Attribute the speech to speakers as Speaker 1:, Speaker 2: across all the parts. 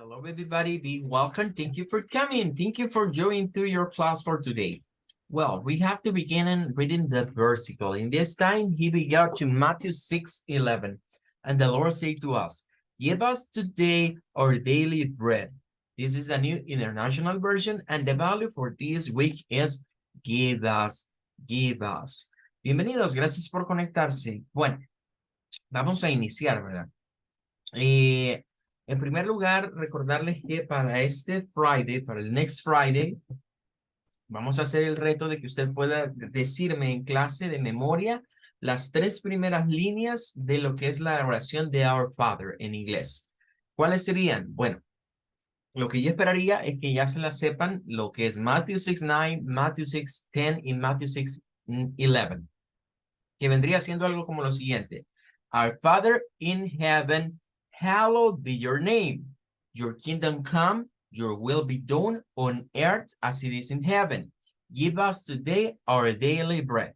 Speaker 1: Hello, everybody. Be welcome. Thank you for coming. Thank you for joining to your class for today. Well, we have to begin reading the versicle. In this time, he began to Matthew 6:11. And the Lord said to us, give us today our daily bread. This is the New International Version, and the value for this week is give us, give us. Bienvenidos, gracias por conectarse. Bueno, vamos a iniciar, ¿verdad? En primer lugar, recordarles que para este Friday, para el next Friday, vamos a hacer el reto de que usted pueda decirme en clase de memoria las 3 primeras líneas de lo que es la oración de Our Father en inglés. ¿Cuáles serían? Bueno, lo que yo esperaría es que ya se la sepan lo que es Matthew 6:9, Matthew 6:10 y Matthew 6:11, que vendría siendo algo como lo siguiente. Our Father in heaven, hallowed be your name. Your kingdom come, your will be done on earth as it is in heaven. Give us today our daily bread.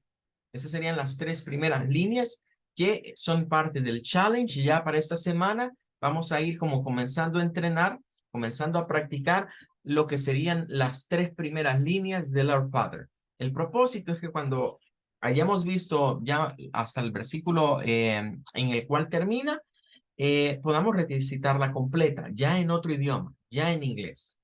Speaker 1: Esas serían las 3 primeras líneas que son parte del challenge. Ya para esta semana vamos a ir como comenzando a entrenar, comenzando a practicar lo que serían las 3 primeras líneas del Our Father. El propósito es que cuando hayamos visto ya hasta el versículo en el cual termina, podamos recitarla completa, ya en otro idioma, ya en inglés.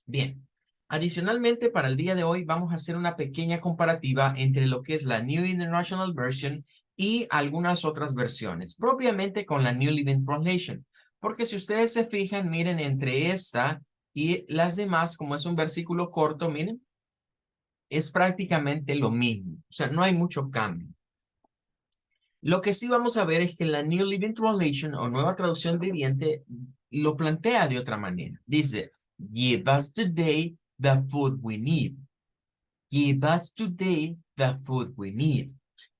Speaker 1: Bien, adicionalmente para el día de hoy vamos a hacer una pequeña comparativa entre lo que es la New International Version y algunas otras versiones, propiamente con la New Living Translation, porque si ustedes se fijan, miren, entre esta y las demás, como es un versículo corto, miren, es prácticamente lo mismo, o sea, no hay mucho cambio. Lo que sí vamos a ver es que la New Living Translation o Nueva Traducción Viviente lo plantea de otra manera. Dice, give us today the food we need. Give us today the food we need.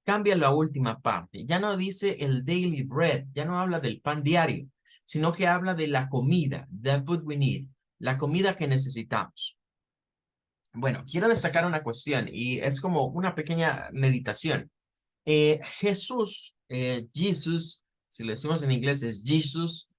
Speaker 1: Cambia la última parte. Ya no dice el daily bread, ya no habla del pan diario, sino que habla de la comida, the food we need, la comida que necesitamos. Bueno, quiero destacar una cuestión y es como una pequeña meditación. Jesús, Jesus, si lo decimos en inglés es Jesus,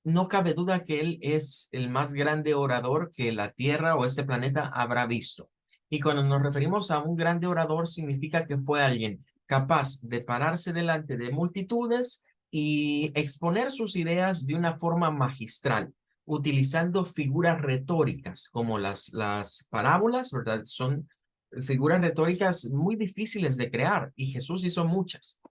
Speaker 1: no cabe duda que él es el más grande orador que la tierra o este planeta habrá visto. Y cuando nos referimos a un grande orador, significa que fue alguien capaz de pararse delante de multitudes y exponer sus ideas de una forma magistral, utilizando figuras retóricas como las parábolas, ¿verdad? Son figuras retóricas muy difíciles de crear y Jesús hizo muchas.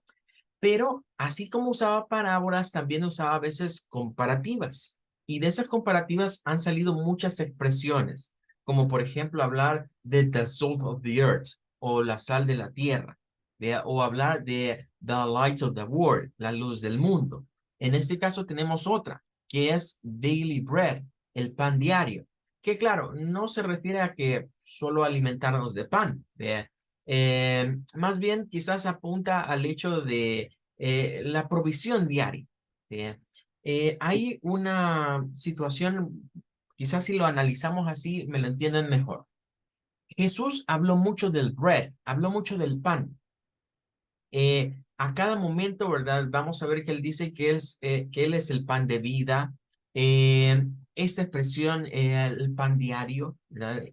Speaker 1: Pero así como usaba parábolas, también usaba a veces comparativas. Y de esas comparativas han salido muchas expresiones, como por ejemplo hablar de the salt of the earth o la sal de la tierra, ¿vea? O hablar de the light of the world, la luz del mundo. En este caso tenemos otra, que es daily bread, el pan diario, que claro, no se refiere a que solo alimentarnos de pan, ¿vea? Más bien quizás apunta al hecho de la provisión diaria. Hay una situación, quizás si lo analizamos así, me lo entienden mejor. Jesús habló mucho del bread, habló mucho del pan. A cada momento, ¿verdad? Vamos a ver que él dice que él es el pan de vida. Esta expresión, el pan diario, ¿verdad?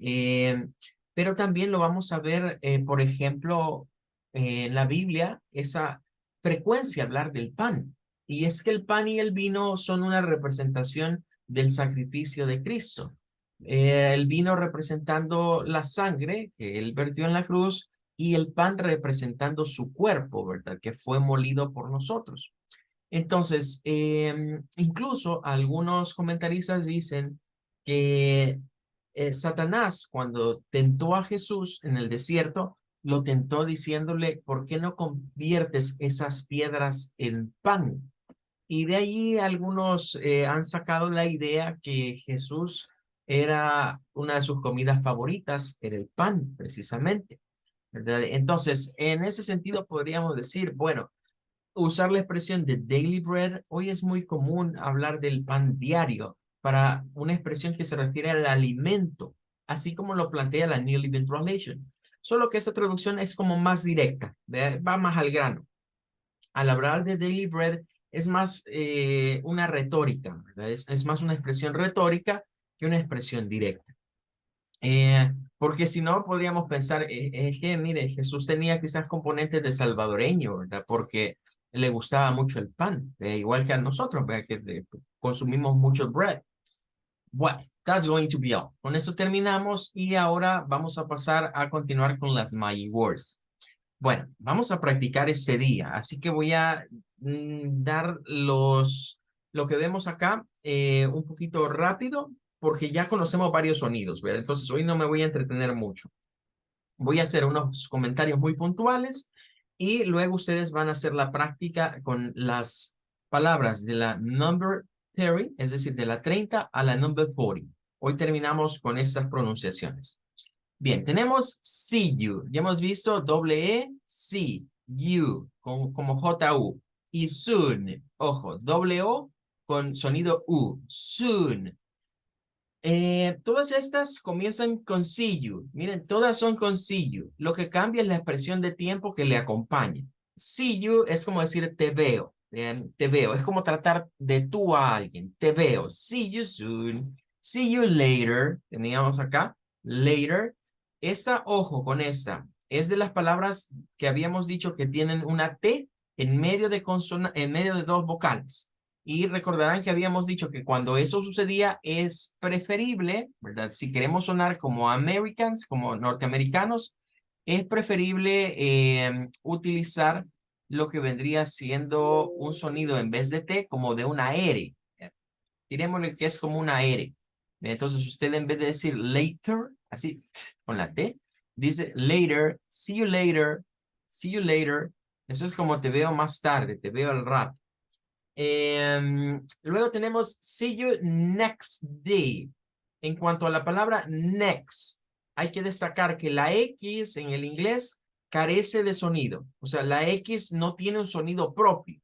Speaker 1: Pero también lo vamos a ver, por ejemplo, en la Biblia, esa frecuencia hablar del pan. Y es que el pan y el vino son una representación del sacrificio de Cristo. El vino representando la sangre que él vertió en la cruz y el pan representando su cuerpo, ¿verdad? Que fue molido por nosotros. Entonces, incluso algunos comentaristas dicen que Satanás, cuando tentó a Jesús en el desierto, lo tentó diciéndole, ¿por qué no conviertes esas piedras en pan? Y de ahí algunos han sacado la idea que Jesús era una de sus comidas favoritas, era el pan, precisamente, ¿verdad? Entonces, en ese sentido podríamos decir, bueno, usar la expresión de daily bread, hoy es muy común hablar del pan diario para una expresión que se refiere al alimento, así como lo plantea la New Living Translation. Solo que esa traducción es como más directa, ¿verdad? Va más al grano. Al hablar de daily bread, es más una retórica, ¿verdad? Es más una expresión retórica que una expresión directa. Porque si no, podríamos pensar, es que, mire, Jesús tenía quizás componentes de salvadoreño, ¿verdad? Porque le gustaba mucho el pan, igual que a nosotros, ¿verdad? Que consumimos mucho bread. Well, that's going to be all. Con eso terminamos y ahora vamos a pasar a continuar con las My Words. Bueno, vamos a practicar ese día, así que voy a dar lo que vemos acá un poquito rápido porque ya conocemos varios sonidos, ¿verdad? Entonces hoy no me voy a entretener mucho. Voy a hacer unos comentarios muy puntuales y luego ustedes van a hacer la práctica con las palabras de la number 30, es decir, de la 30 a la number 40. Hoy terminamos con estas pronunciaciones. Bien, tenemos see you. Ya hemos visto doble E, see, you, como J-U. Y soon, ojo, doble O con sonido U, soon. Todas estas comienzan con see you. Miren, todas son con see you. Lo que cambia es la expresión de tiempo que le acompaña. See you es como decir te veo. Te veo. Es como tratar de tú a alguien. Te veo. See you soon. See you later. Teníamos acá. Later. Esta, ojo con esta. Es de las palabras que habíamos dicho que tienen una T en medio de en medio de dos vocales. Y recordarán que habíamos dicho que cuando eso sucedía es preferible, ¿verdad? Si queremos sonar como Americans, como norteamericanos, es preferible utilizar lo que vendría siendo un sonido en vez de T como de una R. Dirémosle que es como una R. Entonces usted en vez de decir later, así con la T, dice later, see you later, see you later. Eso es como te veo más tarde, te veo al rato. Luego tenemos see you next day. En cuanto a la palabra next, hay que destacar que la X en el inglés carece de sonido. O sea, la X no tiene un sonido propio.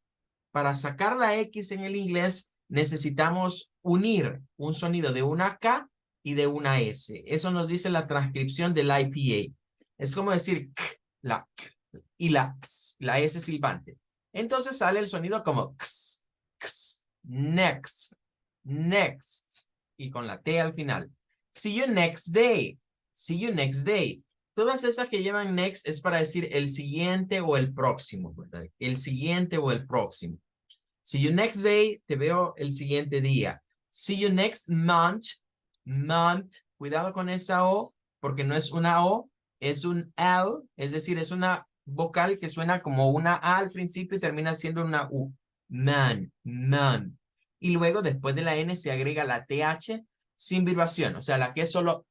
Speaker 1: Para sacar la X en el inglés necesitamos unir un sonido de una K y de una S. Eso nos dice la transcripción del IPA. Es como decir k, la k y la x, la S silbante. Entonces sale el sonido como x, x, next, next, y con la T al final. See you next day. See you next day. Todas esas que llevan next es para decir el siguiente o el próximo, ¿verdad? El siguiente o el próximo. See you next day, te veo el siguiente día. See you next month, month. Cuidado con esa O, porque no es una O, es un L, es decir, es una vocal que suena como una A al principio y termina siendo una U. Man, man. Y luego, después de la N, se agrega la TH sin vibración, o sea, la que es solo.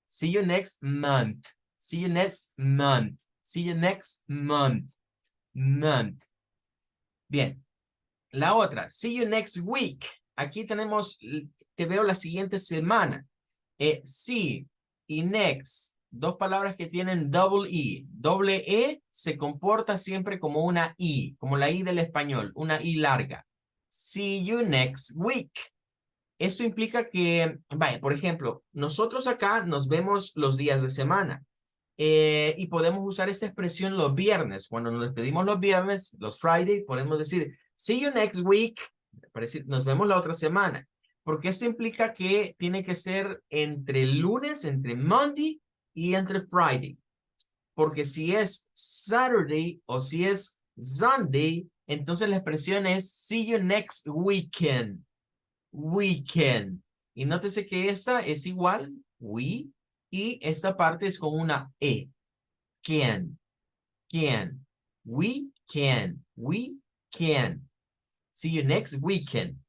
Speaker 1: See you next month. See you next month. See you next month. Month. Bien. La otra, see you next week. Aquí tenemos, te veo la siguiente semana. See y next, dos palabras que tienen double E. Doble E se comporta siempre como una I, como la I del español, una I larga. See you next week. Esto implica que, vaya, por ejemplo, nosotros acá nos vemos los días de semana. Y podemos usar esta expresión los viernes. Cuando nos despedimos los viernes, los Friday, podemos decir, see you next week. Para decir, nos vemos la otra semana. Porque esto implica que tiene que ser entre lunes, entre Monday y entre Friday. Porque si es Saturday o si es Sunday, entonces la expresión es see you next weekend. Weekend. Y nótese que esta es igual, we, y esta parte es con una E. Can, can, we can. See you next weekend.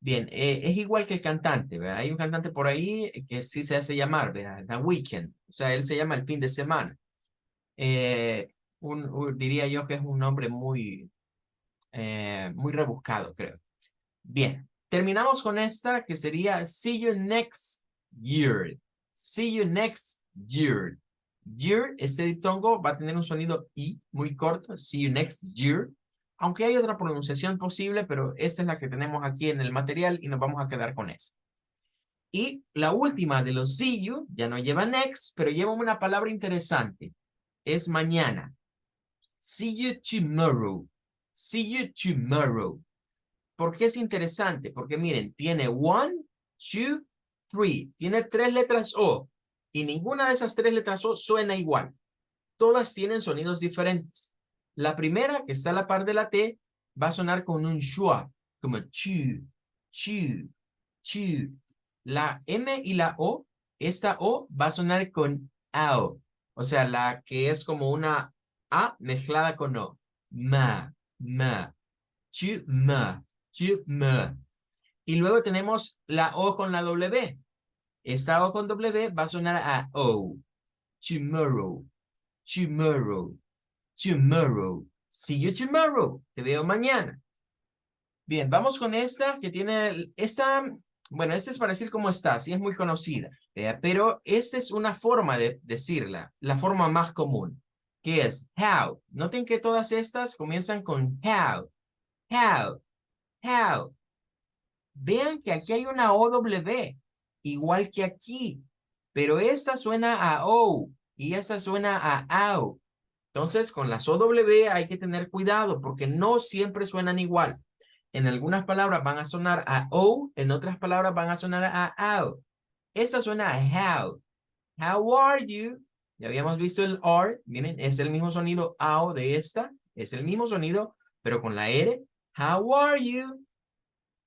Speaker 1: Bien, es igual que el cantante, ¿verdad? Hay un cantante por ahí que sí se hace llamar, ¿verdad? The Weekend. O sea, él se llama el fin de semana. Diría yo que es un nombre muy rebuscado, creo. Bien, terminamos con esta que sería see you next year. See you next year. Year, este diptongo va a tener un sonido I muy corto. See you next year. Aunque hay otra pronunciación posible, pero esta es la que tenemos aquí en el material y nos vamos a quedar con esa. Y la última de los see you, ya no lleva next, pero lleva una palabra interesante. Es mañana. See you tomorrow. See you tomorrow. ¿Por qué es interesante? Porque miren, tiene 1, 2, 3. Tiene 3 letras O. Y ninguna de esas 3 letras O suena igual. Todas tienen sonidos diferentes. La primera, que está a la par de la T, va a sonar con un schwa, como chu, chu, chu. La M y la O, esta O va a sonar con ao. O sea, la que es como una A mezclada con O. Ma, ma, chu, ma, chu, ma. Y luego tenemos la O con la W. Esta O con W va a sonar a O. Tomorrow, tomorrow, tomorrow. See you tomorrow. Te veo mañana. Bien, vamos con esta que tiene bueno, esta es para decir cómo está, sí es muy conocida, pero esta es una forma de decirla, la forma más común, que es how. Noten que todas estas comienzan con how, how, how. Vean que aquí hay una OW, igual que aquí, pero esta suena a O y esta suena a AO. Entonces, con las OW hay que tener cuidado porque no siempre suenan igual. En algunas palabras van a sonar a O, en otras palabras van a sonar a AO. Esta suena a how. How are you? Ya habíamos visto el R, miren, es el mismo sonido AO de esta, es el mismo sonido, pero con la R. How are you?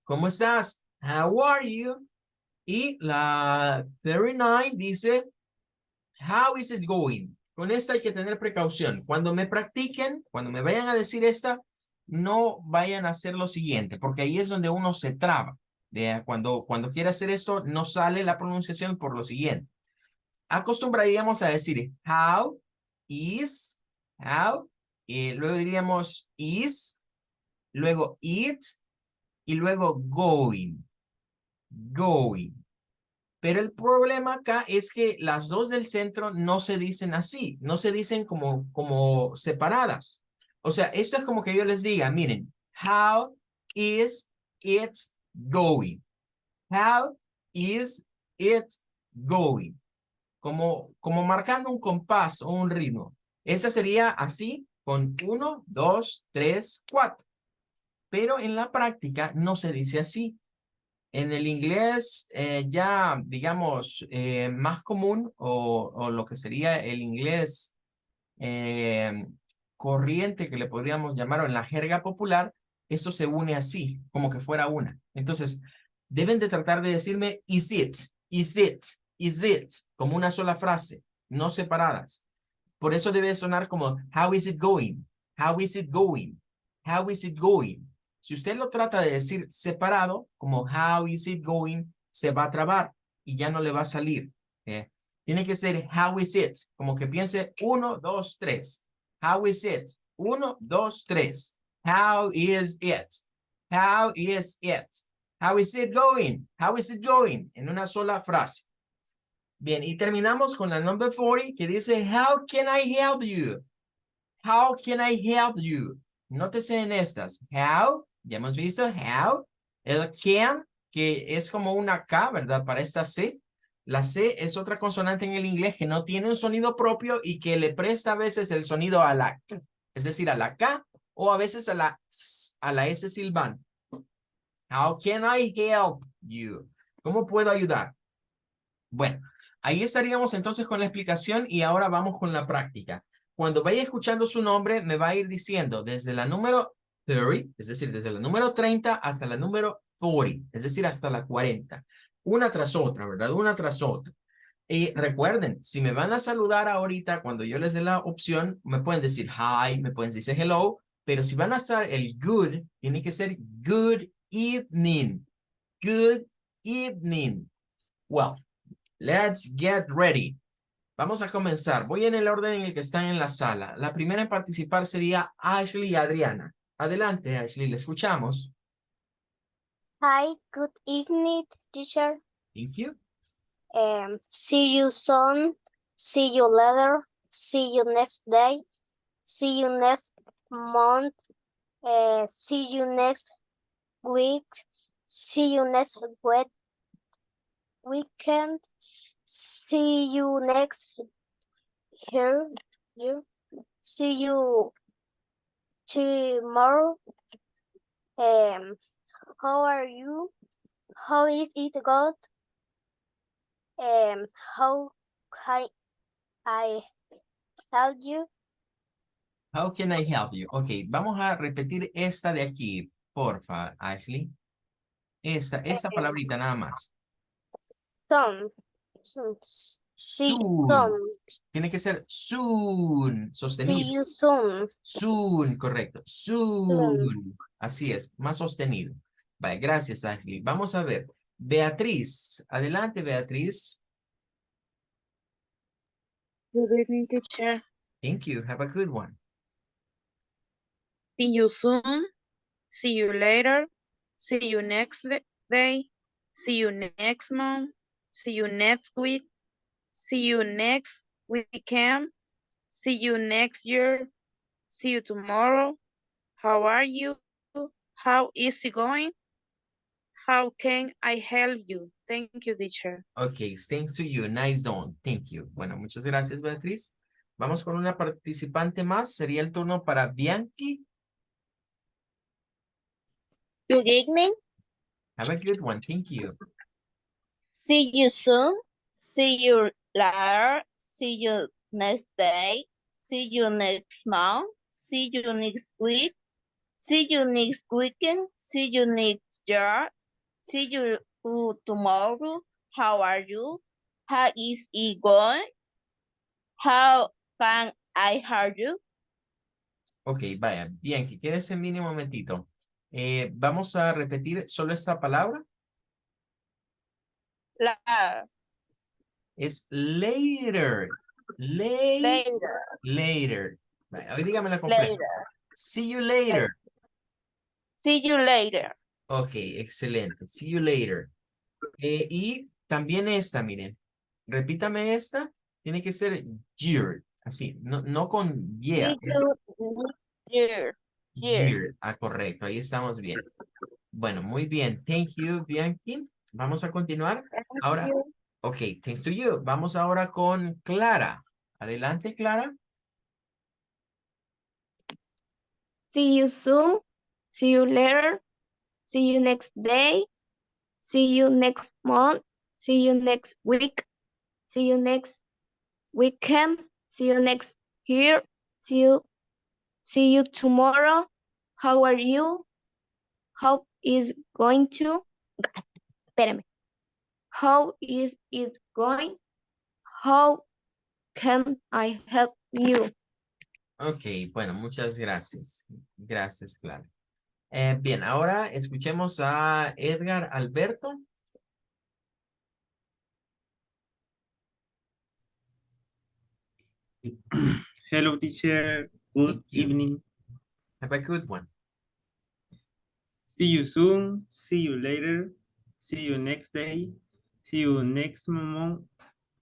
Speaker 1: ¿Cómo estás? How are you? Y la 39 dice, how is it going? Con esta hay que tener precaución. Cuando me practiquen, cuando me vayan a decir esta, no vayan a hacer lo siguiente, porque ahí es donde uno se traba. Cuando quiere hacer esto, no sale la pronunciación por lo siguiente. Acostumbraríamos a decir how, y luego diríamos is, luego it, y luego going, going. Pero el problema acá es que las dos del centro no se dicen así, no se dicen como separadas. O sea, esto es como que yo les diga, miren, how is it going? How is it going? Como marcando un compás o un ritmo. Esta sería así con 1, 2, 3, 4. Pero en la práctica no se dice así. En el inglés ya, digamos, más común o lo que sería el inglés eh, corriente que le podríamos llamar o en la jerga popular, eso se une así, como que fuera una. Entonces, deben de tratar de decirme is it, is it, is it, como una sola frase, no separadas. Por eso debe sonar como how is it going, how is it going, how is it going. Si usted lo trata de decir separado, como how is it going, se va a trabar y ya no le va a salir. Tiene que ser how is it, como que piense 1, 2, 3. How is it? 1, 2, 3. How is it? How is it? How is it going? How is it going? En una sola frase. Bien, y terminamos con la number 40 que dice, how can I help you? How can I help you? Nótese en estas. How, ya hemos visto, how. El can, que es como una K, ¿verdad? Para esta C. La C es otra consonante en el inglés que no tiene un sonido propio y que le presta a veces el sonido a la K, es decir, a la K o a veces a la S silbante. How can I help you? ¿Cómo puedo ayudar? Bueno, ahí estaríamos entonces con la explicación y ahora vamos con la práctica. Cuando vaya escuchando su nombre, me va a ir diciendo desde la número 30, es decir, desde la número 30 hasta la número 40, es decir, hasta la 40. Una tras otra, ¿verdad? Una tras otra. Y recuerden, si me van a saludar ahorita, cuando yo les dé la opción, me pueden decir hi, me pueden decir hello, pero si van a hacer el good, tiene que ser good evening. Good evening. Well, let's get ready. Vamos a comenzar. Voy en el orden en el que están en la sala. La primera en participar sería Ashley y Adriana. Adelante, Ashley, le escuchamos.
Speaker 2: Hi, good evening, teacher.
Speaker 1: Thank you.
Speaker 2: See you soon. See you later. See you next day. See you next month. See you next week. See you next weekend. See you next year. See you tomorrow. How are you? How is it going? How can I help you?
Speaker 1: How can I help you? Ok, vamos a repetir esta de aquí, porfa, Ashley. Esta palabrita nada más.
Speaker 2: Soon. Soon. See
Speaker 1: Soon.
Speaker 2: soon.
Speaker 1: Tiene que ser soon,
Speaker 2: See
Speaker 1: sostenido.
Speaker 2: you soon.
Speaker 1: Soon, correcto.
Speaker 2: Soon.
Speaker 1: Soon. Así es, más sostenido. Vale, gracias, Ashley. Vamos a ver. Beatriz. Adelante, Beatriz.
Speaker 3: Good evening, teacher.
Speaker 1: Thank you. Have a good one.
Speaker 3: See you soon. See you later. See you next day. See you next month. See you next week. See you next weekend. See you next year. See you tomorrow. How are you? How is it going? How can I help you? Thank you, teacher.
Speaker 1: Ok, thanks to you. Nice done. Thank you. Bueno, muchas gracias, Beatriz. Vamos con una participante más. Sería el turno para Bianchi.
Speaker 4: Good evening.
Speaker 1: Have a good one. Thank you.
Speaker 4: See you soon. See you later. See you next day. See you next month. See you next week. See you next weekend. See you next year. See you tomorrow. How are you? How is it going? How can I help you?
Speaker 1: Ok, vaya. Bianchi, quédese en mínimo momentito. Vamos a repetir solo esta palabra.
Speaker 4: Later.
Speaker 1: Es later.
Speaker 4: Later.
Speaker 1: Later. Vaya, hoy dígame completa.
Speaker 4: Later.
Speaker 1: See you later.
Speaker 4: See you later.
Speaker 1: Ok, excelente. See you later. Y también esta, miren. Repítame esta. Tiene que ser year. Así, no con yeah.
Speaker 4: See
Speaker 1: Es
Speaker 4: you next year.
Speaker 1: year. Ah, correcto. Ahí estamos bien. Bueno, muy bien. Thank you, Bianchi. Vamos a continuar. Ahora, ok, thanks to you. Vamos ahora con Clara. Adelante, Clara.
Speaker 5: See you soon. See you later. See you next day. See you next month. See you next week. See you next weekend. See you next year. See you tomorrow. How are you? How is going to? Espérame. How is it going? How can I help you?
Speaker 1: Ok, bueno, muchas gracias. Gracias, Clara. Bien, ahora escuchemos a Edgar Alberto.
Speaker 6: Hello, teacher. Good
Speaker 1: Thank you.
Speaker 6: evening.
Speaker 1: Have a good one.
Speaker 6: See you soon. See you later. See you next day. See you next month.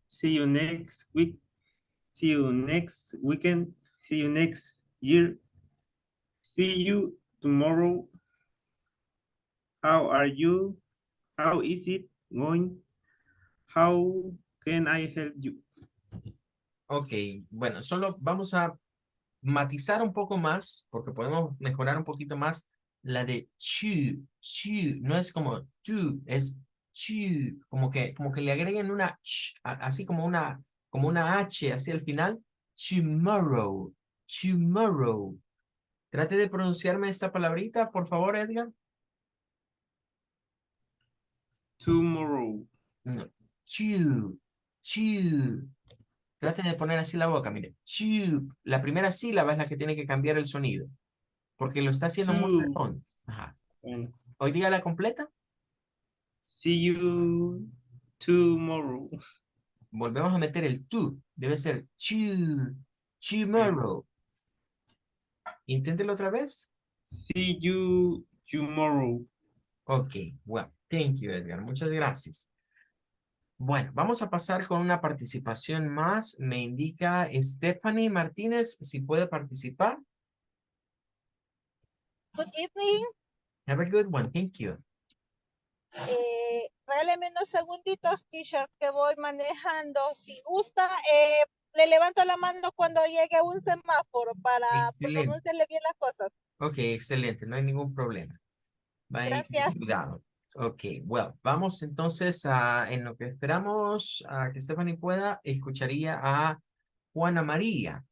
Speaker 6: See you next week. See you next weekend. See you next year. See you tomorrow. How are you? How is it going? How can I help you?
Speaker 1: Ok, bueno, solo vamos a matizar un poco más, porque podemos mejorar un poquito más la de chu, no es como tu, es chu, como que le agreguen una ch, así como una H hacia el final, tomorrow, tomorrow. Trate de pronunciarme esta palabrita, por favor, Edgar.
Speaker 6: Tomorrow.
Speaker 1: No, chu. Trate de poner así la boca, mire. Chu. La primera sílaba es la que tiene que cambiar el sonido, porque lo está haciendo muy
Speaker 6: To.
Speaker 1: redondo. Ajá.
Speaker 6: Bueno.
Speaker 1: Hoy día la completa.
Speaker 6: See you tomorrow.
Speaker 1: Volvemos a meter el to. Debe ser tomorrow. Inténtelo otra vez.
Speaker 6: See you tomorrow.
Speaker 1: Ok, well, thank you, Edgar. Muchas gracias. Bueno, vamos a pasar con una participación más. Me indica Stephanie Martínez si puede participar.
Speaker 7: Good evening.
Speaker 1: Have a good one. Thank you.
Speaker 7: Regáleme unos segunditos, teacher, que voy manejando. Si gusta, le levanto la mano cuando llegue a un semáforo para
Speaker 1: Excelente.
Speaker 7: pronunciarle bien las cosas.
Speaker 1: Ok, excelente, no hay ningún problema. Vaya,
Speaker 7: Gracias.
Speaker 1: cuidado. Ok, well, vamos entonces a, en lo que esperamos a que Stephanie pueda, escucharía a Juana María.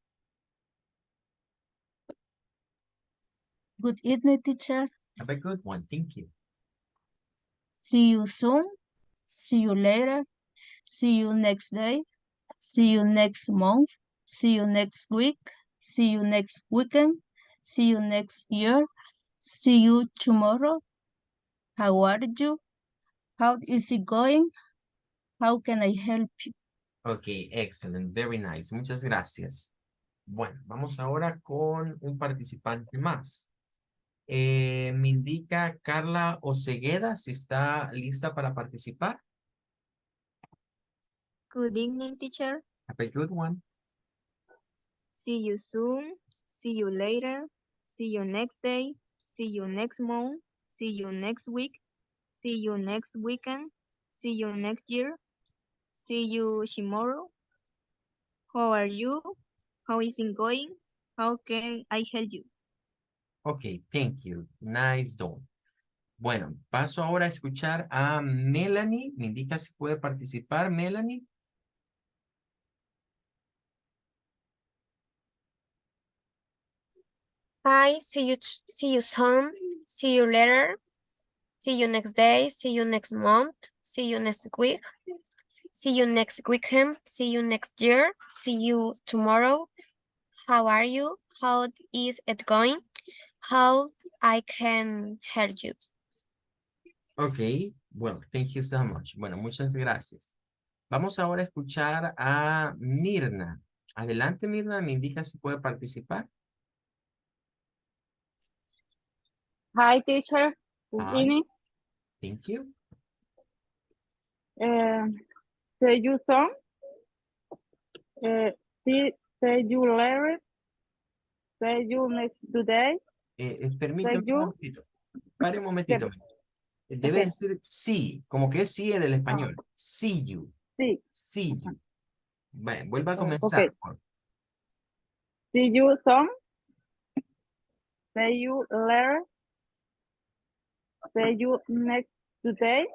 Speaker 4: Good evening, teacher.
Speaker 1: Have a good one, thank you.
Speaker 4: See you soon. See you later. See you next day. See you next month. See you next week. See you next weekend. See you next year. See you tomorrow. How are you? How is it going? How can I help you?
Speaker 1: Ok, excellent, very nice, muchas gracias. Bueno, vamos ahora con un participante más. Me indica Carla Ocegueda si está lista para participar.
Speaker 5: Good evening, teacher.
Speaker 1: Have a good one.
Speaker 5: See you soon. See you later. See you next day. See you next month. See you next week. See you next weekend. See you next year. See you tomorrow. How are you? How is it going? How can I help you?
Speaker 1: Ok, thank you. Nice done. Bueno, paso ahora a escuchar a Melanie. Me indica si puede participar, Melanie.
Speaker 2: Hi, see you soon. See you later. See you next day. See you next month. See you next week. See you next weekend. See you next year. See you tomorrow. How are you? How is it going? How I can help you?
Speaker 1: Ok, well, thank you so much. Bueno, muchas gracias. Vamos ahora a escuchar a Mirna. Adelante, Mirna, me indica si puede participar.
Speaker 8: Hi, teacher. Good
Speaker 1: Hi.
Speaker 8: evening.
Speaker 1: Thank you.
Speaker 8: See you soon. See you later. See you next today.
Speaker 1: Permítame un
Speaker 8: you.
Speaker 1: momentito. Pare un momentito. Debe
Speaker 8: Ok.
Speaker 1: decir sí, como que es sí en el español. See you.
Speaker 8: Sí.
Speaker 1: See you. Bueno, vuelva a
Speaker 8: Ok.
Speaker 1: comenzar. por-
Speaker 8: See you soon. See you later. See you next today.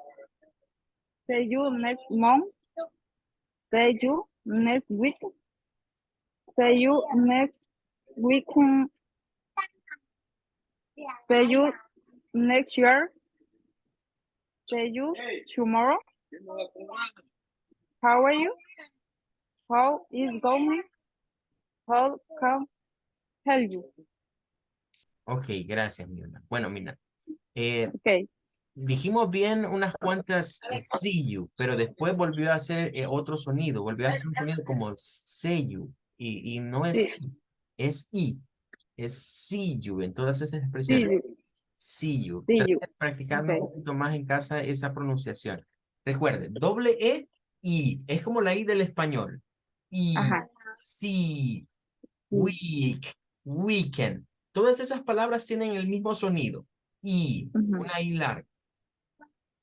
Speaker 8: See you next month. See you next week. See you next weekend. See you next year. See you tomorrow. How are you? How is going? How can help you?
Speaker 1: Ok, gracias, Mirna. Bueno, Mirna.
Speaker 8: Okay.
Speaker 1: Dijimos bien unas cuantas see you, pero después volvió a hacer otro sonido. Volvió a hacer un sonido como say you. Y no es
Speaker 8: Sí.
Speaker 1: I, es I. Es see you en todas esas
Speaker 8: See
Speaker 1: expresiones.
Speaker 8: you.
Speaker 1: See you.
Speaker 8: See
Speaker 1: Trate
Speaker 8: you.
Speaker 1: de practicarme
Speaker 8: Okay.
Speaker 1: un poquito más en casa esa pronunciación. Recuerde, doble E, I. Es como la I del español. I,
Speaker 8: Ajá.
Speaker 1: see,
Speaker 8: Sí.
Speaker 1: week, weekend. Todas esas palabras tienen el mismo sonido. I,
Speaker 8: Ujú.
Speaker 1: una I larga.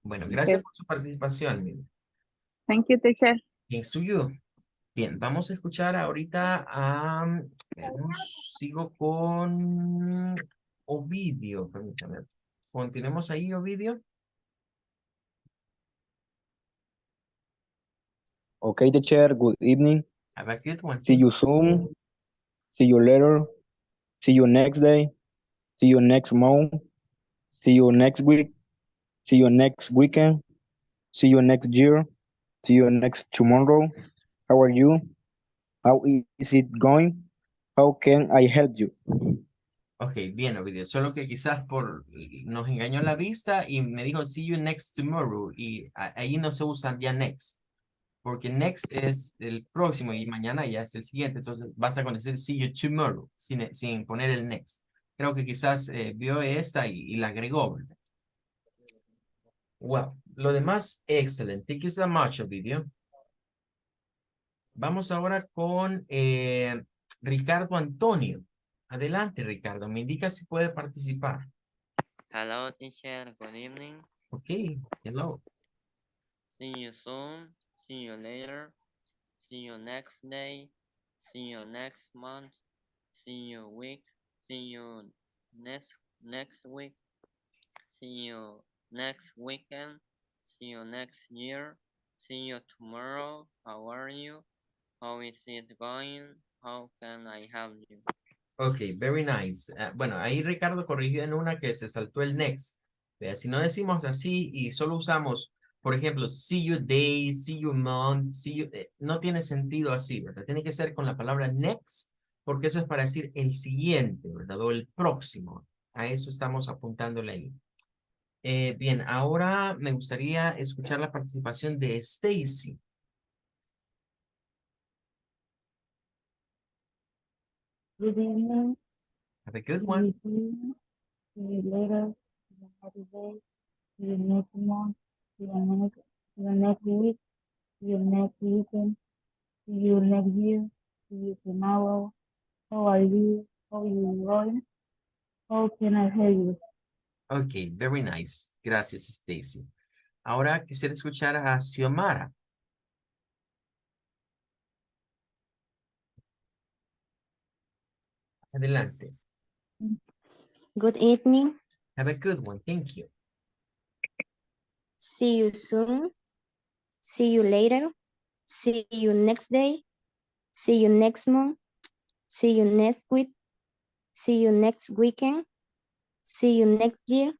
Speaker 1: Bueno, gracias
Speaker 8: Okay.
Speaker 1: por su participación. Mira.
Speaker 8: Thank you, teacher.
Speaker 1: Thanks to you. Bien, vamos a escuchar ahorita a... veamos, sigo con Ovidio. Permítame. Continuemos ahí, Ovidio.
Speaker 9: Okay, teacher, good evening.
Speaker 1: Have a good one.
Speaker 9: See you soon. See you later. See you next day. See you next month. See you next week. See you next weekend. See you next year. See you next tomorrow. How are you? How is it going? How can I help you?
Speaker 1: Ok, bien, Ovidio. Solo que quizás nos engañó la vista y me dijo see you next tomorrow y ahí no se usan ya next. Porque next es el próximo y mañana ya es el siguiente. Entonces basta con decir see you tomorrow sin poner el next. Creo que quizás vio esta y la agregó, ¿verdad? Well, lo demás, excelente. Thank you so much, Ovidio. Vamos ahora con Ricardo Antonio. Adelante, Ricardo. Me indica si puede participar.
Speaker 10: Hello, teacher. Good evening.
Speaker 1: Ok, hello.
Speaker 10: See you soon. See you later. See you next day. see you next month, see you week, see you next week, see you next weekend, see you next year, see you tomorrow, how are you, how is it going, how can I help you?
Speaker 1: Ok, very nice. Bueno, ahí Ricardo corrigió en una que se saltó el next. Vea, si no decimos así y solo usamos, por ejemplo, see you day, see you month, see you, no tiene sentido así, ¿verdad? Tiene que ser con la palabra next, porque eso es para decir el siguiente, ¿verdad? O el próximo. A eso estamos apuntándole ahí. Bien, ahora me gustaría escuchar la participación de Stacy.
Speaker 8: Good evening.
Speaker 1: Have a good
Speaker 8: See
Speaker 1: one.
Speaker 8: you soon. See you later. See you next day. See you next month. See you next week. See you next weekend. See you next year. See you tomorrow. How are you? How are you going? How can I help you?
Speaker 1: Ok, very nice. Gracias, Stacy. Ahora quisiera escuchar a Xiomara. Adelante.
Speaker 5: Good evening.
Speaker 1: Have a good one. Thank you.
Speaker 5: See you soon. See you later. See you next day. See you next month. See you next week. See you next weekend. See you next year.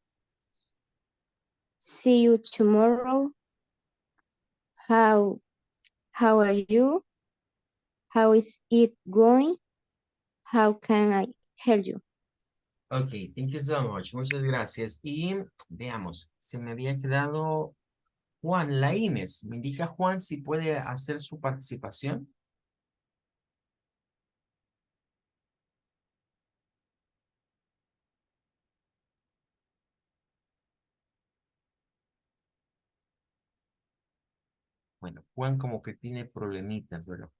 Speaker 5: See you tomorrow. How are you? How is it going? How can I help you?
Speaker 1: Ok, thank you so much. Muchas gracias. Y veamos, se me había quedado Juan Laínez. ¿Me indica Juan si puede hacer su participación? Bueno, Juan como que tiene problemitas, ¿verdad?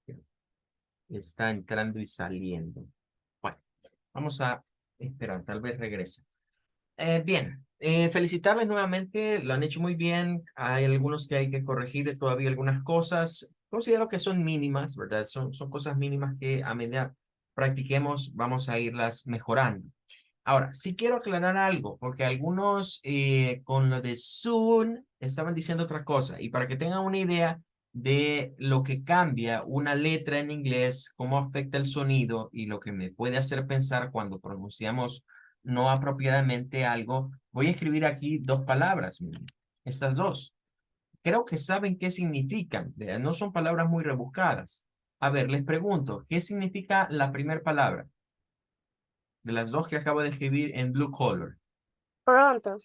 Speaker 1: Está entrando y saliendo. Bueno, vamos a esperar, tal vez regrese. Bien, felicitarles nuevamente, lo han hecho muy bien. Hay algunos que hay que corregir, todavía algunas cosas. Considero que son mínimas, ¿verdad? Son cosas mínimas que a medida practiquemos vamos a irlas mejorando. Ahora, sí quiero aclarar algo, porque algunos con lo de soon estaban diciendo otra cosa. Y para que tengan una idea de lo que cambia una letra en inglés, cómo afecta el sonido y lo que me puede hacer pensar cuando pronunciamos no apropiadamente algo, voy a escribir aquí dos palabras, miren, estas dos. Creo que saben qué significan, ¿verdad? No son palabras muy rebuscadas. A ver, les pregunto, ¿qué significa la primera palabra de las dos que acabo de escribir en blue color?
Speaker 2: Pronto.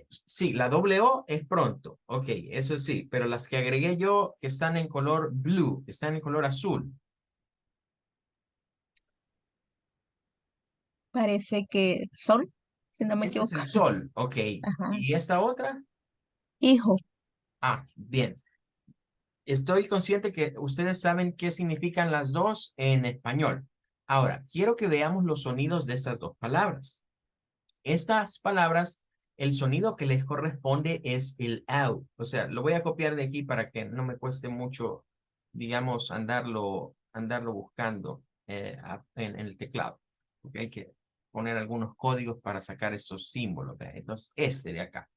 Speaker 1: Sí, la doble O es pronto, ok, eso sí, pero las que agregué yo que están en color blue, que están en color azul.
Speaker 11: Parece que sol, si no me
Speaker 1: Ese es
Speaker 11: equivoco.
Speaker 1: el sol, ok.
Speaker 11: Ajá.
Speaker 1: ¿Y esta otra?
Speaker 11: Hijo.
Speaker 1: Ah, bien. Estoy consciente que ustedes saben qué significan las dos en español. Ahora, quiero que veamos los sonidos de estas dos palabras. Estas palabras, el sonido que les corresponde es el au. O sea, lo voy a copiar de aquí para que no me cueste mucho, digamos, andarlo buscando en el teclado. Porque hay que poner algunos códigos para sacar estos símbolos. ¿Ve? Entonces, este de acá.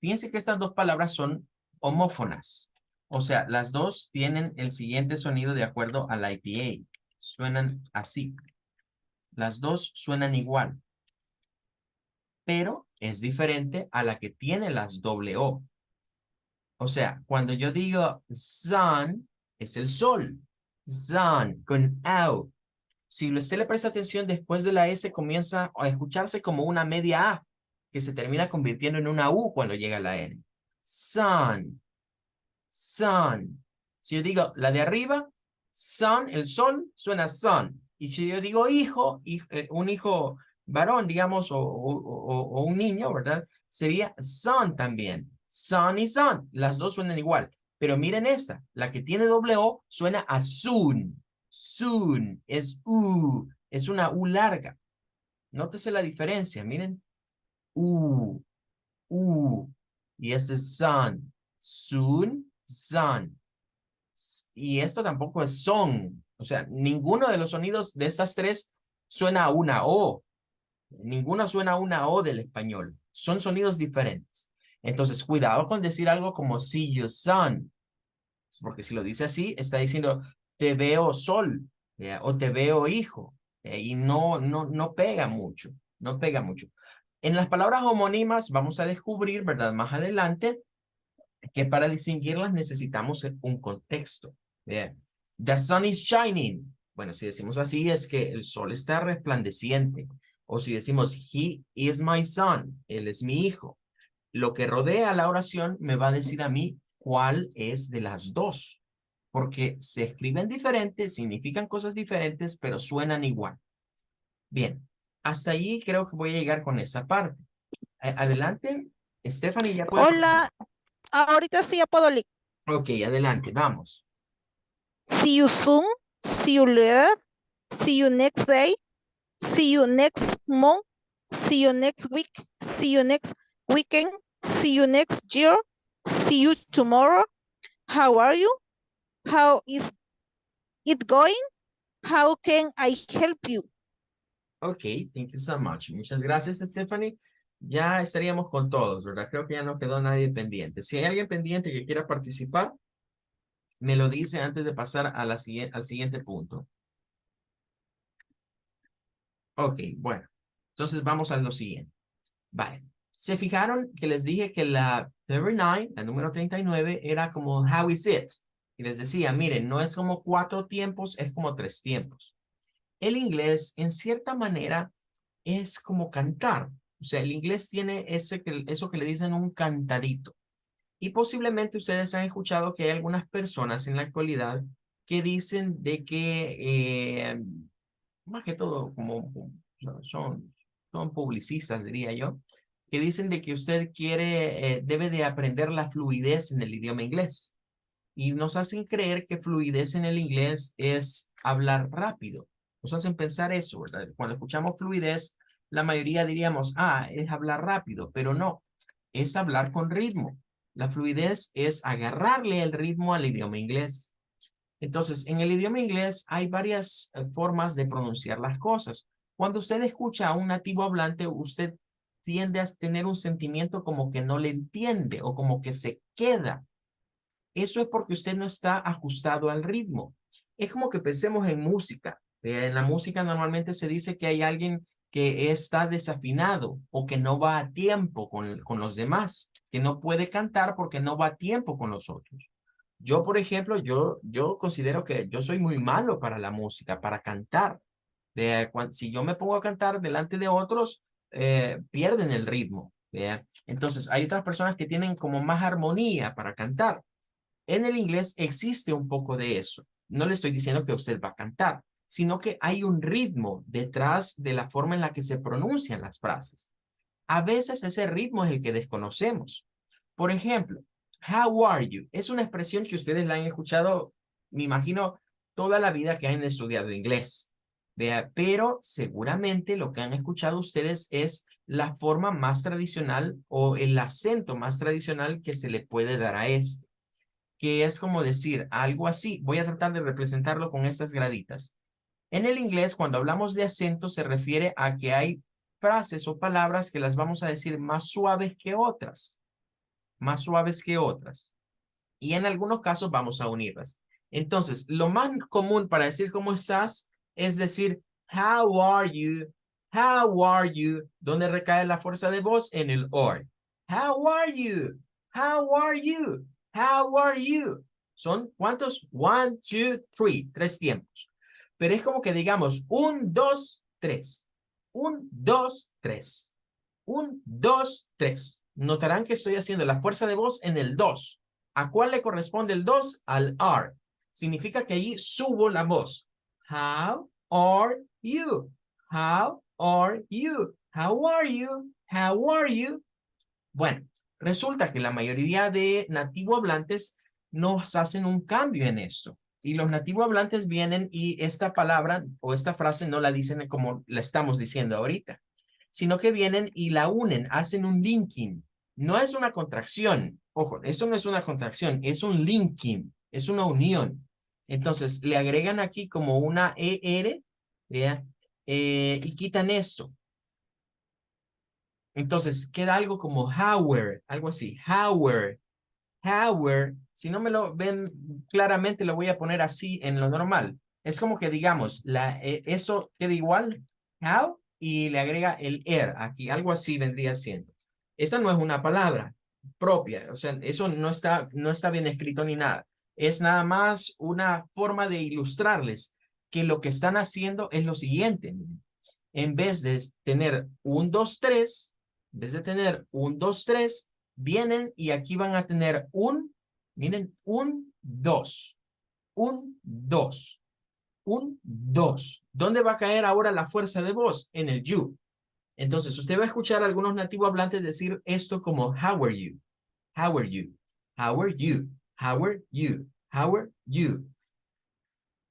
Speaker 1: Fíjense que estas dos palabras son homófonas. O sea, las dos tienen el siguiente sonido de acuerdo al IPA. Suenan así. Las dos suenan igual. Pero es diferente a la que tiene las doble O. O sea, cuando yo digo sun, es el sol. Sun, con au. Si usted le presta atención, después de la S comienza a escucharse como una media A, que se termina convirtiendo en una U cuando llega la N. Sun, sun. Si yo digo la de arriba, sun, el sol, suena sun. Y si yo digo hijo, un hijo varón, digamos, o un niño, ¿verdad? Sería son también. Son y son. Las dos suenan igual. Pero miren esta, la que tiene doble O suena a soon. Soon es U, es una U larga. Nótese la diferencia, miren. U. Y este es sun. Soon, sun. Y esto tampoco es son. O sea, ninguno de los sonidos de estas tres suena a una O. Ninguna suena a una O del español. Son sonidos diferentes. Entonces, cuidado con decir algo como see you son. Porque si lo dice así, está diciendo te veo sol o te veo hijo. Y no pega mucho. No pega mucho. En las palabras homónimas vamos a descubrir, ¿verdad? Más adelante, que para distinguirlas necesitamos un contexto. Bien. The sun is shining. Bueno, si decimos así es que el sol está resplandeciente. O si decimos he is my son, él es mi hijo. Lo que rodea la oración me va a decir a mí cuál es de las dos. Porque se escriben diferentes, significan cosas diferentes, pero suenan igual. Bien, hasta allí creo que voy a llegar con esa parte. Adelante, Stephanie, ya puede.
Speaker 7: Hola, ahorita sí ya puedo leer.
Speaker 1: Ok, adelante, vamos.
Speaker 7: See you soon, see you later, see you next day, see you next month, see you next week, see you next weekend, see you next year, see you tomorrow. How are you? How is it going? How can I help you?
Speaker 1: Ok, thank you so much. Muchas gracias, Stephanie. Ya estaríamos con todos, ¿verdad? Creo que ya no quedó nadie pendiente. Si hay alguien pendiente que quiera participar, me lo dice antes de pasar a al siguiente punto. Ok, bueno. Entonces vamos a lo siguiente. Vale. ¿Se fijaron que les dije que la 39, la número 39, era como how is it? Y les decía, miren, no es como 4 tiempos, es como 3 tiempos. El inglés, en cierta manera, es como cantar. O sea, el inglés tiene eso que le dicen un cantadito. Y posiblemente ustedes han escuchado que hay algunas personas en la actualidad que dicen de que, más que todo, como son publicistas, diría yo, que dicen de que usted debe de aprender la fluidez en el idioma inglés. Y nos hacen creer que fluidez en el inglés es hablar rápido. Nos hacen pensar eso, ¿verdad? Cuando escuchamos fluidez, la mayoría diríamos, es hablar rápido, pero no, es hablar con ritmo. La fluidez es agarrarle el ritmo al idioma inglés. Entonces, en el idioma inglés hay varias formas de pronunciar las cosas. Cuando usted escucha a un nativo hablante, usted tiende a tener un sentimiento como que no le entiende o como que se queda. Eso es porque usted no está ajustado al ritmo. Es como que pensemos en música. En la música normalmente se dice que hay alguien que está desafinado o que no va a tiempo con los demás, que no puede cantar porque no va a tiempo con los otros. Yo, por ejemplo, yo considero que yo soy muy malo para la música, para cantar. Si yo me pongo a cantar delante de otros, pierden el ritmo. Entonces, hay otras personas que tienen como más armonía para cantar. En el inglés existe un poco de eso. No le estoy diciendo que usted va a cantar, sino que hay un ritmo detrás de la forma en la que se pronuncian las frases. A veces ese ritmo es el que desconocemos. Por ejemplo, how are you? Es una expresión que ustedes la han escuchado, me imagino, toda la vida que han estudiado inglés. Pero seguramente lo que han escuchado ustedes es la forma más tradicional o el acento más tradicional que se le puede dar a este, que es como decir algo así. Voy a tratar de representarlo con estas graditas. En el inglés, cuando hablamos de acento, se refiere a que hay frases o palabras que las vamos a decir más suaves que otras. Más suaves que otras. Y en algunos casos vamos a unirlas. Entonces, lo más común para decir cómo estás es decir, how are you? How are you? ¿Dónde recae la fuerza de voz? En el or. How are you? How are you? How are you? ¿Son cuántos? 1, 2, 3. 3 tiempos. Pero es como que digamos 1, 2, 3. 1, 2, 3. 1, 2, 3. Notarán que estoy haciendo la fuerza de voz en el 2. ¿A cuál le corresponde el 2? Al R. Significa que allí subo la voz. How are you? How are you? How are you? How are you? Bueno, resulta que la mayoría de nativo hablantes nos hacen un cambio en esto. Y los nativo hablantes vienen y esta palabra o esta frase no la dicen como la estamos diciendo ahorita, sino que vienen y la unen, hacen un linking. No es una contracción. Ojo, esto no es una contracción, es un linking, es una unión. Entonces, le agregan aquí como una ER, ¿ya? Y quitan esto. Entonces, queda algo como hour, algo así, hour, hour. Si no me lo ven claramente, lo voy a poner así en lo normal. Es como que digamos, eso queda igual, how, y le agrega el aquí, algo así vendría siendo. Esa no es una palabra propia, o sea, eso no está bien escrito ni nada. Es nada más una forma de ilustrarles que lo que están haciendo es lo siguiente. En vez de tener 1, 2, 3, en vez de tener 1, 2, 3, vienen y aquí van a tener miren, 1, 2, 1, 2, 1, 2. ¿Dónde va a caer ahora la fuerza de voz? En el you. Entonces, usted va a escuchar a algunos nativos hablantes decir esto como how are you, how are you, how are you, how are you, how are you.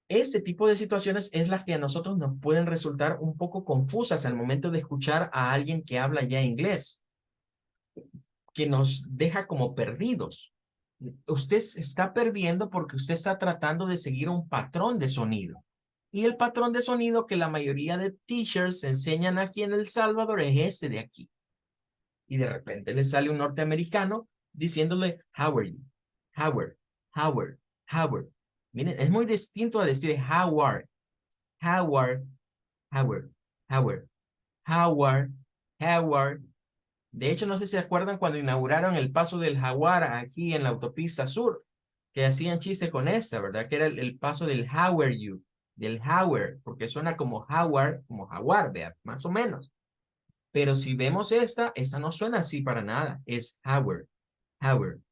Speaker 1: Ese tipo de situaciones es las que a nosotros nos pueden resultar un poco confusas al momento de escuchar a alguien que habla ya inglés, que nos deja como perdidos. Usted se está perdiendo porque usted está tratando de seguir un patrón de sonido. Y el patrón de sonido que la mayoría de teachers enseñan aquí en El Salvador es este de aquí. Y de repente le sale un norteamericano diciéndole, how are you, how are, how are, how are. Miren, es muy distinto a decir how are, how are, how are, how are, how are, how are. De hecho, no sé si se acuerdan cuando inauguraron el paso del Jaguar aquí en la autopista sur, que hacían chiste con esta, ¿verdad? Que era el paso del how are you, del how are, porque suena como Howard, como jaguar, vea, más o menos. Pero si vemos esta no suena así para nada. Es Howard, Howard,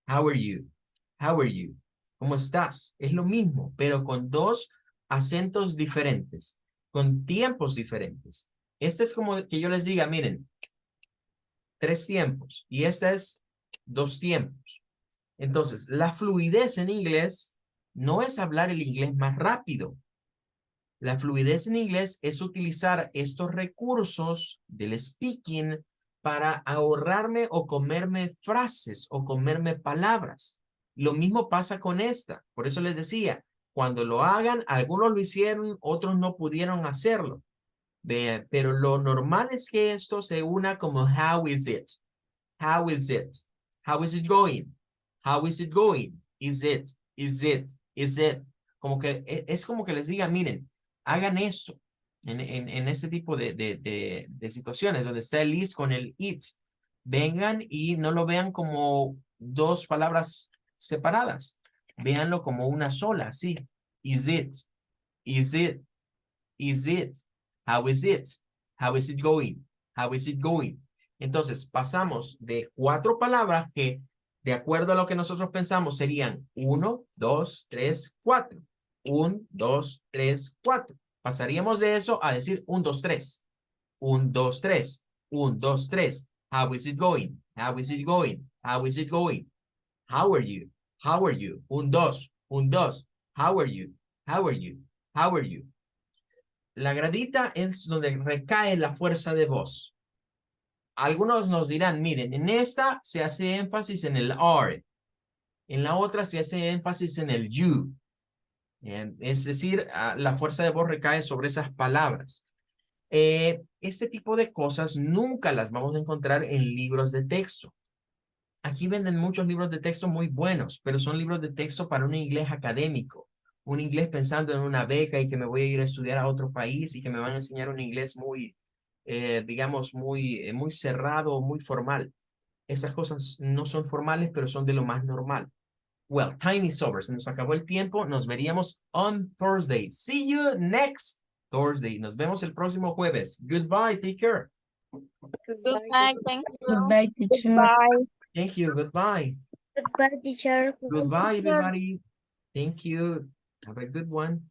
Speaker 1: how are you, how are you, ¿cómo estás? Es lo mismo, pero con dos acentos diferentes, con tiempos diferentes. Este es como que yo les diga, miren, 3 tiempos y esta es 2 tiempos. Entonces, la fluidez en inglés no es hablar el inglés más rápido. La fluidez en inglés es utilizar estos recursos del speaking para ahorrarme o comerme frases o comerme palabras. Lo mismo pasa con esta. Por eso les decía, cuando lo hagan, algunos lo hicieron, otros no pudieron hacerlo. Vean, pero lo normal es que esto se una como how is it? How is it? How is it going? How is it going? Is it? Is it? Is it? Como que es como que les diga, miren, hagan esto en este tipo de situaciones donde está el is con el it. Vengan y no lo vean como dos palabras separadas. Véanlo como una sola, sí. Is it? Is it? Is it? How is it? How is it going? How is it going? Entonces pasamos de 4 palabras que de acuerdo a lo que nosotros pensamos serían 1, 2, 3, 4. 1, 2, 3, 4. Pasaríamos de eso a decir 1, 2, 3. 1, 2, 3. 1, 2, 3. How is it going? How is it going? How is it going? How are you? How are you? 1, 2. 1, 2. How are you? How are you? How are you? La gradita es donde recae la fuerza de voz. Algunos nos dirán, miren, en esta se hace énfasis en el R. En la otra se hace énfasis en el you. Es decir, la fuerza de voz recae sobre esas palabras. Este tipo de cosas nunca las vamos a encontrar en libros de texto. Aquí venden muchos libros de texto muy buenos, pero son libros de texto para un inglés académico. Un inglés pensando en una beca y que me voy a ir a estudiar a otro país y que me van a enseñar un inglés muy, digamos, muy cerrado, muy formal. Esas cosas no son formales, pero son de lo más normal. Well, time is over. Se nos acabó el tiempo. Nos veríamos on Thursday. See you next Thursday. Nos vemos el próximo jueves. Goodbye. Take care.
Speaker 4: Goodbye, thank you.
Speaker 11: Goodbye, teacher.
Speaker 2: Goodbye.
Speaker 1: Thank you. Goodbye.
Speaker 2: Goodbye, teacher.
Speaker 1: Goodbye, everybody. Thank you. Have a good one.